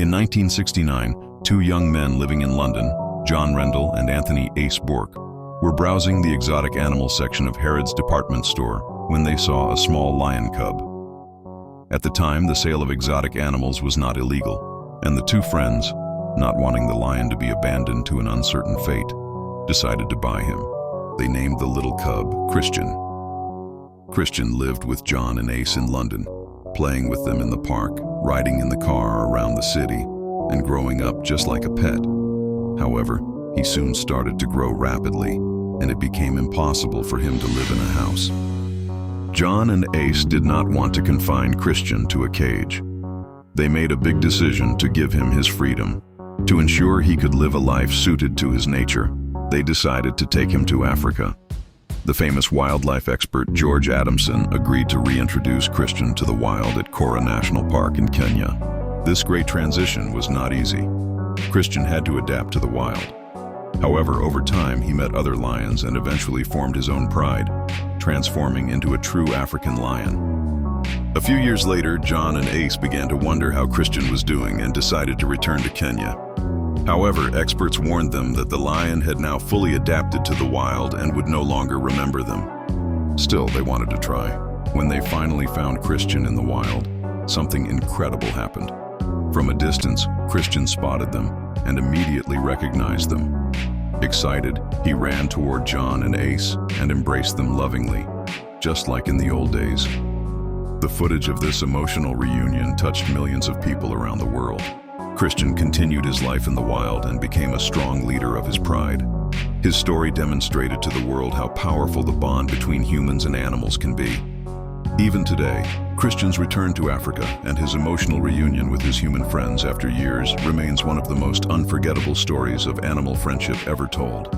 In 1969, two young men living in London, John Rendell and Anthony Ace Bourke, were browsing the exotic animals section of Harrods department store when they saw a small lion cub. At the time, the sale of exotic animals was not illegal, and the two friends, not wanting the lion to be abandoned to an uncertain fate, decided to buy him. They named the little cub Christian. Christian lived with John and Ace in London, playing with them in the park, riding in the car around the city, and growing up just like a pet. However, he soon started to grow rapidly, and it became impossible for him to live in a house. John and Ace did not want to confine Christian to a cage. They made a big decision to give him his freedom. To ensure he could live a life suited to his nature, they decided to take him to Africa. The famous wildlife expert George Adamson agreed to reintroduce Christian to the wild at Kora National Park in Kenya. This great transition was not easy. Christian had to adapt to the wild. However, over time he met other lions and eventually formed his own pride, transforming into a true African lion. A few years later, John and Ace began to wonder how Christian was doing and decided to return to Kenya. However, experts warned them that the lion had now fully adapted to the wild and would no longer remember them. Still, they wanted to try. When they finally found Christian in the wild, something incredible happened. From a distance, Christian spotted them and immediately recognized them. Excited, he ran toward John and Ace and embraced them lovingly, just like in the old days. The footage of this emotional reunion touched millions of people around the world. Christian continued his life in the wild and became a strong leader of his pride. His story demonstrated to the world how powerful the bond between humans and animals can be. Even today, Christian's return to Africa and his emotional reunion with his human friends after years remains one of the most unforgettable stories of animal friendship ever told.